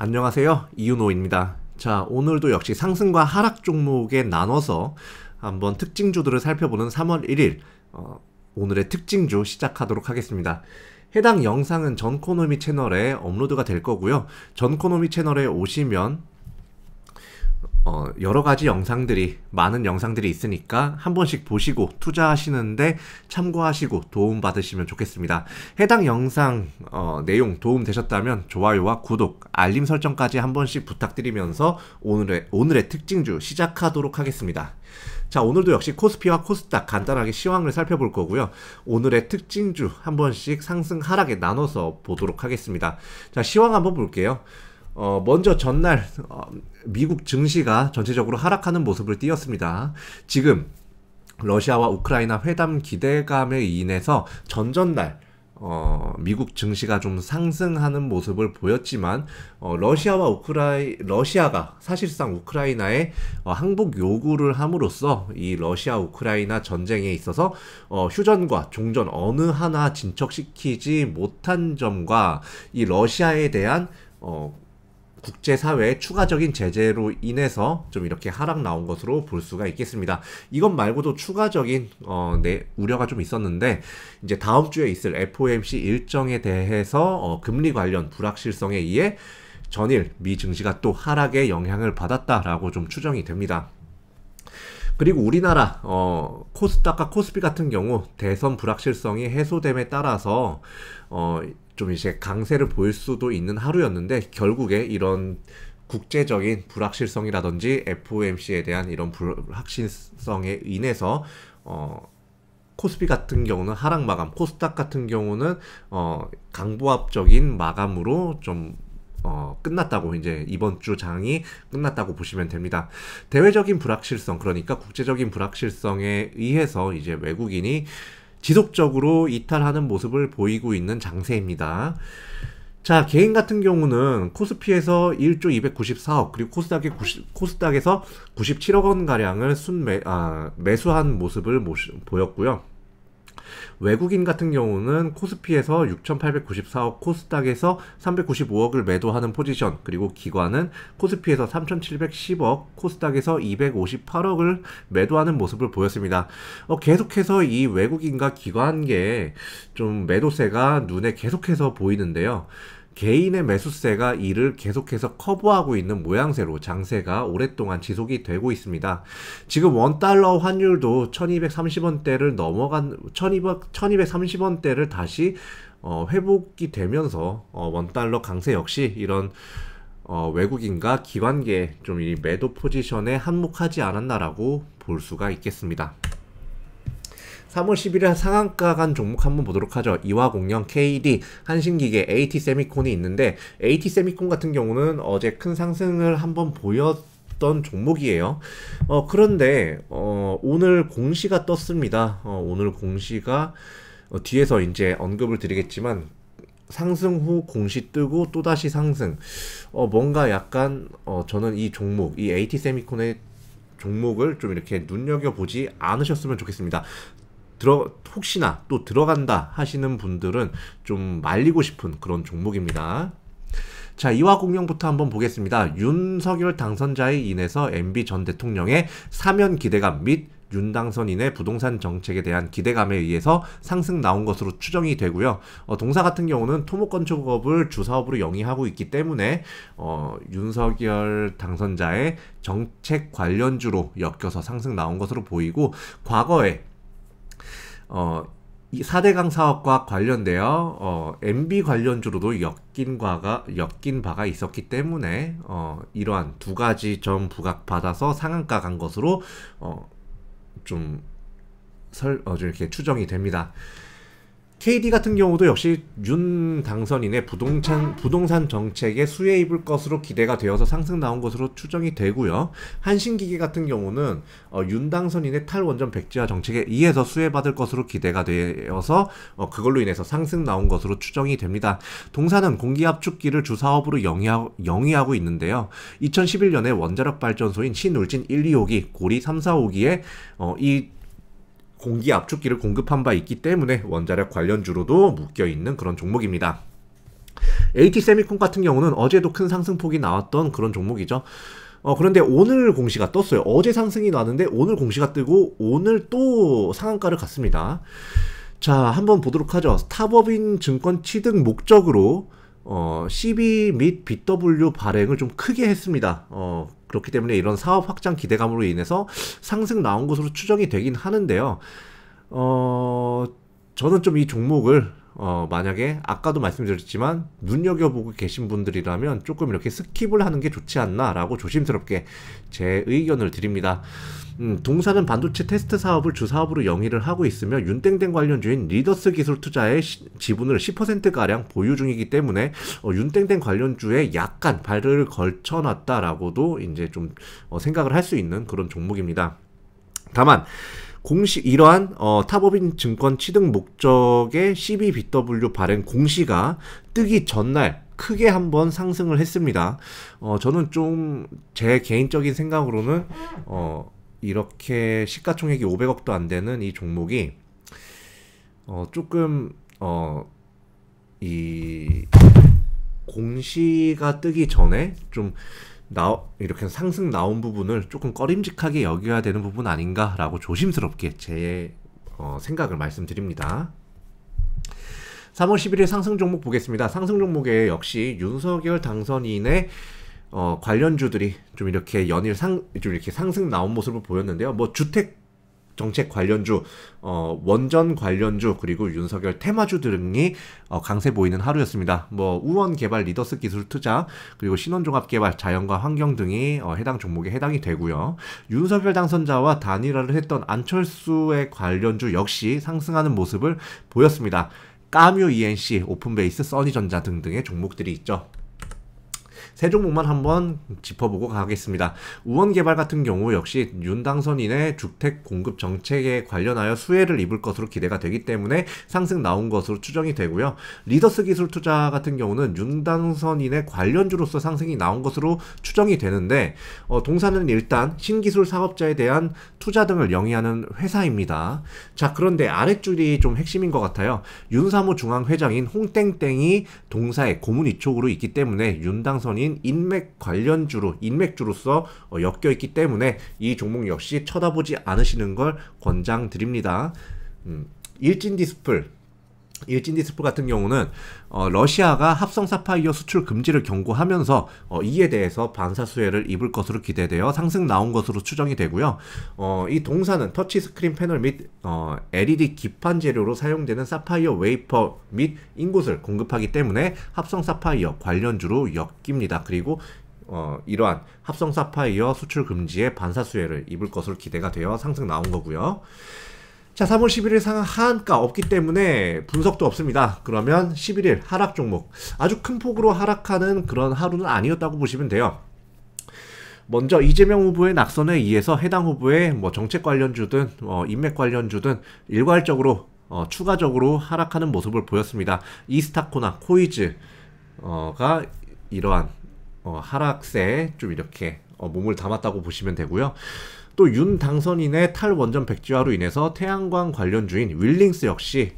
안녕하세요, 이윤호입니다. 자, 오늘도 역시 상승과 하락 종목에 나눠서 한번 특징주들을 살펴보는 3월 1일 오늘의 특징주 시작하도록 하겠습니다. 해당 영상은 전코노미 채널에 업로드가 될 거고요. 전코노미 채널에 오시면 여러가지 많은 영상들이 있으니까 한 번씩 보시고 투자하시는데 참고하시고 도움받으시면 좋겠습니다. 해당 영상 내용 도움되셨다면 좋아요와 구독, 알림 설정까지 한 번씩 부탁드리면서 오늘의 특징주 시작하도록 하겠습니다. 자, 오늘도 역시 코스피와 코스닥 간단하게 시황을 살펴볼 거고요. 오늘의 특징주 한 번씩 상승 하락에 나눠서 보도록 하겠습니다. 자, 시황 한번 볼게요. 먼저 전날 미국 증시가 전체적으로 하락하는 모습을 띄었습니다. 지금 러시아와 우크라이나 회담 기대감에 인해서 전전날 미국 증시가 좀 상승하는 모습을 보였지만 러시아가 사실상 우크라이나에 항복 요구를 함으로써 이 러시아 우크라이나 전쟁에 있어서 휴전과 종전 어느 하나 진척시키지 못한 점과 이 러시아에 대한 국제사회의 추가적인 제재로 인해서 좀 이렇게 하락 나온 것으로 볼 수가 있겠습니다. 이것 말고도 추가적인 우려가 좀 있었는데, 이제 다음 주에 있을 FOMC 일정에 대해서 금리 관련 불확실성에 의해 전일 미 증시가 또 하락에 영향을 받았다라고 좀 추정이 됩니다. 그리고 우리나라 코스닥과 코스피 같은 경우 대선 불확실성이 해소됨에 따라서 좀 이제 강세를 보일 수도 있는 하루였는데, 결국에 이런 국제적인 불확실성이라든지 FOMC에 대한 이런 불확실성에 인해서 코스피 같은 경우는 하락 마감, 코스닥 같은 경우는 강보합적인 마감으로 좀 끝났다고, 이제 이번 주 장이 끝났다고 보시면 됩니다. 대외적인 불확실성, 그러니까 국제적인 불확실성에 의해서 이제 외국인이 지속적으로 이탈하는 모습을 보이고 있는 장세입니다. 자, 개인 같은 경우는 코스피에서 1조 294억, 그리고 코스닥에서 97억 원 가량을 매수한 모습을 보였고요. 외국인 같은 경우는 코스피에서 6,894억, 코스닥에서 395억을 매도하는 포지션, 그리고 기관은 코스피에서 3,710억, 코스닥에서 258억을 매도하는 모습을 보였습니다. 계속해서 이 외국인과 기관계 좀 매도세가 눈에 계속해서 보이는데요. 개인의 매수세가 이를 계속해서 커버하고 있는 모양새로 장세가 오랫동안 지속이 되고 있습니다. 지금 원달러 환율도 1230원대를 넘어간 1230원대를 다시 회복이 되면서 원달러 강세 역시 이런 외국인과 기관계 좀 이 매도 포지션에 한몫하지 않았나라고 볼 수가 있겠습니다. 3월 11일 상한가 간 종목 한번 보도록 하죠. 이화공영, KD, 한신기계, AT세미콘이 있는데, AT세미콘 같은 경우는 어제 큰 상승을 한번 보였던 종목이에요. 그런데 오늘 공시가 떴습니다. 오늘 공시가 뒤에서 이제 언급을 드리겠지만, 상승 후 공시 뜨고 또다시 상승. 뭔가 약간 저는 이 종목, 이 AT세미콘의 종목을 좀 이렇게 눈여겨보지 않으셨으면 좋겠습니다. 혹시나 또 들어간다 하시는 분들은 좀 말리고 싶은 그런 종목입니다. 자, 이화공영부터 한번 보겠습니다. 윤석열 당선자에 인해서 MB 전 대통령의 사면 기대감 및 윤 당선인의 부동산 정책에 대한 기대감에 의해서 상승 나온 것으로 추정이 되고요. 동사 같은 경우는 토목건축업을 주사업으로 영위하고 있기 때문에 윤석열 당선자의 정책 관련주로 엮여서 상승 나온 것으로 보이고, 과거에 이 4대강 사업과 관련되어 MB 관련주로도 엮인 바가 있었기 때문에 이러한 두 가지 점 부각받아서 상한가 간 것으로 좀 이렇게 추정이 됩니다. KD 같은 경우도 역시 윤 당선인의 부동산 정책에 수혜 입을 것으로 기대가 되어서 상승 나온 것으로 추정이 되고요. 한신기계 같은 경우는 윤 당선인의 탈원전 백지화 정책에 의해서 수혜받을 것으로 기대가 되어서 그걸로 인해서 상승 나온 것으로 추정이 됩니다. 동사는 공기압축기를 주사업으로 영위하고 있는데요. 2011년에 원자력 발전소인 신울진 1, 2호기, 고리 3, 4호기에 이 공기 압축기를 공급한 바 있기 때문에 원자력 관련주로도 묶여있는 그런 종목입니다. AT세미콘 같은 경우는 어제도 큰 상승폭이 나왔던 그런 종목이죠. 그런데 오늘 공시가 떴어요. 어제 상승이 나왔는데 오늘 공시가 뜨고 오늘 또 상한가를 갔습니다. 자, 한번 보도록 하죠. 스타법인 증권 취득 목적으로 CB 및 BW 발행을 좀 크게 했습니다. 그렇기 때문에 이런 사업 확장 기대감으로 인해서 상승 나온 것으로 추정이 되긴 하는데요. 저는 좀 이 종목을 만약에 아까도 말씀드렸지만 눈여겨보고 계신 분들이라면 조금 이렇게 스킵을 하는 게 좋지 않나 라고 조심스럽게 제 의견을 드립니다. 동사는 반도체 테스트 사업을 주사업으로 영위를 하고 있으며 윤땡땡 관련주인 리더스 기술 투자의 지분을 10%가량 보유 중이기 때문에 윤땡땡 관련주에 약간 발을 걸쳐놨다라고도 이제 좀 생각을 할 수 있는 그런 종목입니다. 다만 이러한 타법인 증권 취득 목적의 CBBW 발행 공시가 뜨기 전날 크게 한번 상승을 했습니다. 저는 좀 제 개인적인 생각으로는 이렇게 시가총액이 500억도 안 되는 이 종목이 조금 이 공시가 뜨기 전에 좀 이렇게 상승 나온 부분을 조금 꺼림직하게 여겨야 되는 부분 아닌가라고 조심스럽게 제 생각을 말씀드립니다. 3월 11일 상승 종목 보겠습니다. 상승 종목에 역시 윤석열 당선인의 관련주들이 좀 이렇게 좀 이렇게 상승 나온 모습을 보였는데요. 뭐 주택 정책 관련주, 원전 관련주, 그리고 윤석열 테마주 등이 강세 보이는 하루였습니다. 뭐 우원 개발, 리더스 기술 투자, 그리고 신원종합 개발, 자연과 환경 등이 해당 종목에 해당이 되고요. 윤석열 당선자와 단일화를 했던 안철수의 관련주 역시 상승하는 모습을 보였습니다. 까뮤 ENC, 오픈베이스, 써니전자 등등의 종목들이 있죠. 세 종목만 한번 짚어보고 가겠습니다. 우원개발 같은 경우 역시 윤 당선인의 주택 공급 정책에 관련하여 수혜를 입을 것으로 기대가 되기 때문에 상승 나온 것으로 추정이 되고요. 리더스 기술 투자 같은 경우는 윤 당선인의 관련주로서 상승이 나온 것으로 추정이 되는데 동사는 일단 신기술 사업자에 대한 투자 등을 영위하는 회사입니다. 자, 그런데 아랫줄이 좀 핵심인 것 같아요. 윤사무 중앙회장인 홍땡땡이 동사의 고문위촉으로 있기 때문에 윤 당선인 인맥주로서 엮여있기 때문에 이 종목 역시 쳐다보지 않으시는 걸 권장드립니다. 일진디스플 같은 경우는 러시아가 합성 사파이어 수출 금지를 경고하면서 이에 대해서 반사수혜를 입을 것으로 기대되어 상승 나온 것으로 추정이 되고요. 이 동사는 터치스크린 패널 및 LED 기판 재료로 사용되는 사파이어 웨이퍼 및 인곳을 공급하기 때문에 합성 사파이어 관련주로 엮입니다. 그리고 이러한 합성 사파이어 수출 금지에 반사수혜를 입을 것으로 기대가 되어 상승 나온 거고요. 자, 3월 11일 상한가 없기 때문에 분석도 없습니다. 그러면 11일 하락 종목, 아주 큰 폭으로 하락하는 그런 하루는 아니었다고 보시면 돼요. 먼저 이재명 후보의 낙선에 의해서 해당 후보의 뭐 정책 관련주든 인맥 관련주든 일괄적으로 추가적으로 하락하는 모습을 보였습니다. 이스타코나 코이즈가 이러한 하락세에 좀 이렇게 몸을 담았다고 보시면 되고요. 또 윤 당선인의 탈원전 백지화로 인해서 태양광 관련주인 윌링스 역시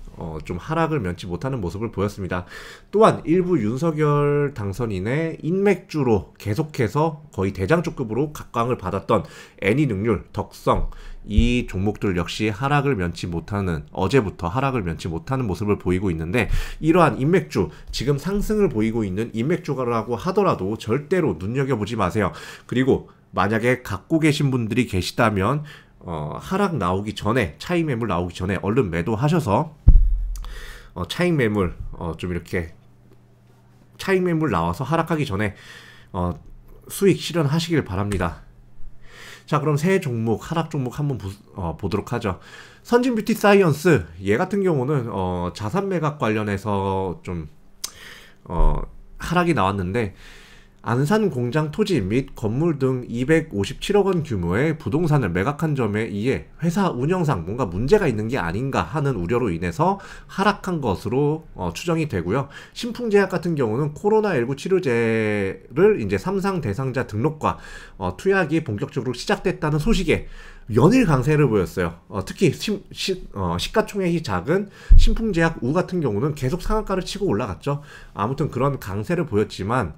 좀 하락을 면치 못하는 모습을 보였습니다. 또한 일부 윤석열 당선인의 인맥주로 계속해서 거의 대장주급으로 각광을 받았던 애니능률, 덕성 이 종목들 역시 하락을 면치 못하는, 어제부터 하락을 면치 못하는 모습을 보이고 있는데, 이러한 인맥주, 지금 상승을 보이고 있는 인맥주라고 하더라도 절대로 눈여겨보지 마세요. 그리고 만약에 갖고 계신 분들이 계시다면 하락 나오기 전에, 차익 매물 나오기 전에 얼른 매도하셔서 차익 매물 좀 이렇게 차익 매물 나와서 하락하기 전에 수익 실현하시길 바랍니다. 자, 그럼 새 종목, 하락 종목 한번 보도록 하죠. 선진 뷰티 사이언스, 얘 같은 경우는 자산 매각 관련해서 좀 하락이 나왔는데, 안산 공장 토지 및 건물 등 257억 원 규모의 부동산을 매각한 점에 의해 회사 운영상 뭔가 문제가 있는 게 아닌가 하는 우려로 인해서 하락한 것으로 추정이 되고요. 신풍제약 같은 경우는 코로나19 치료제를 이제 3상 대상자 등록과 투약이 본격적으로 시작됐다는 소식에 연일 강세를 보였어요. 특히 시가총액이 작은 신풍제약 우 같은 경우는 계속 상한가를 치고 올라갔죠. 아무튼 그런 강세를 보였지만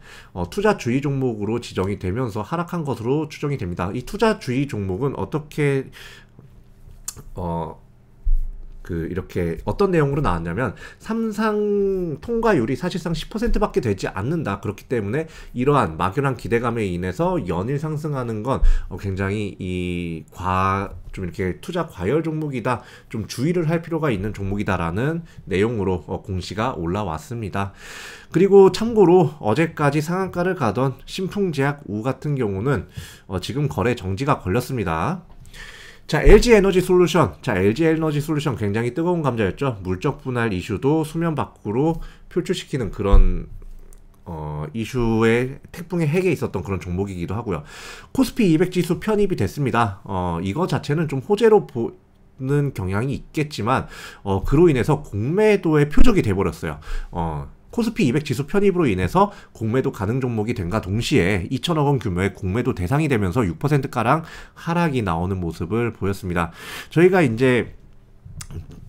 투자 주의 종목으로 지정이 되면서 하락한 것으로 추정이 됩니다. 이 투자 주의 종목은 어떻게 이렇게 어떤 내용으로 나왔냐면 삼상 통과율이 사실상 10%밖에 되지 않는다. 그렇기 때문에 이러한 막연한 기대감에 인해서 연일 상승하는 건 굉장히 좀 이렇게 투자 과열 종목이다. 좀 주의를 할 필요가 있는 종목이다라는 내용으로 공시가 올라왔습니다. 그리고 참고로 어제까지 상한가를 가던 신풍제약 우 같은 경우는 지금 거래 정지가 걸렸습니다. 자, LG에너지솔루션. 자, LG에너지솔루션 굉장히 뜨거운 감자였죠. 물적 분할 이슈도 수면 밖으로 표출시키는 그런 이슈의 태풍의 핵에 있었던 그런 종목이기도 하고요. 코스피 200 지수 편입이 됐습니다. 이거 자체는 좀 호재로 보는 경향이 있겠지만 그로 인해서 공매도의 표적이 돼버렸어요. 코스피 200 지수 편입으로 인해서 공매도 가능 종목이 된과 동시에 2천억 원 규모의 공매도 대상이 되면서 6%가량 하락이 나오는 모습을 보였습니다. 저희가 이제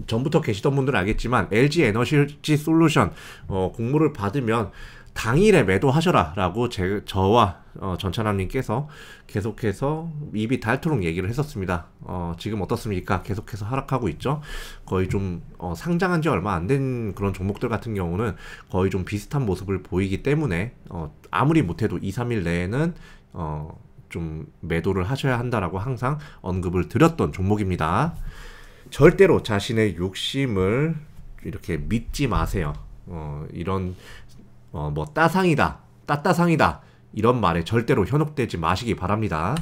전부터 계시던 분들은 알겠지만 LG 에너지 솔루션 공모를 받으면 당일에 매도하셔라 라고 저와 전찬남님께서 계속해서 입이 닳도록 얘기를 했었습니다. 지금 어떻습니까? 계속해서 하락하고 있죠. 거의 좀 상장한 지 얼마 안 된 그런 종목들 같은 경우는 거의 좀 비슷한 모습을 보이기 때문에 아무리 못해도 2-3일 내에는 좀 매도를 하셔야 한다라고 항상 언급을 드렸던 종목입니다. 절대로 자신의 욕심을 이렇게 믿지 마세요. 이런 뭐 따상이다, 따따상이다 이런 말에 절대로 현혹되지 마시기 바랍니다.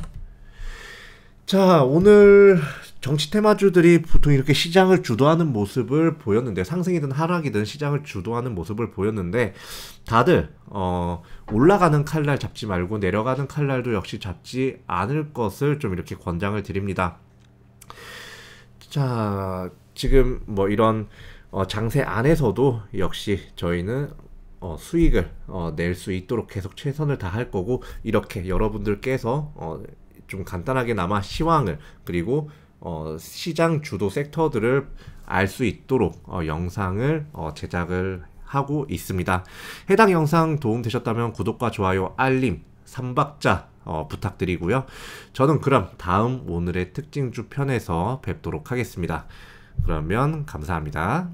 자, 오늘 정치 테마주들이 보통 이렇게 시장을 주도하는 모습을 보였는데, 상승이든 하락이든 시장을 주도하는 모습을 보였는데, 다들 올라가는 칼날 잡지 말고 내려가는 칼날도 역시 잡지 않을 것을 좀 이렇게 권장을 드립니다. 자, 지금 뭐 이런 장세 안에서도 역시 저희는 수익을 낼 수 있도록 계속 최선을 다할 거고, 이렇게 여러분들께서 좀 간단하게나마 시황을, 그리고 시장 주도 섹터들을 알 수 있도록 영상을 제작을 하고 있습니다. 해당 영상 도움되셨다면 구독과 좋아요, 알림, 3박자 부탁드리고요. 저는 그럼 다음 오늘의 특징주 편에서 뵙도록 하겠습니다. 그러면 감사합니다.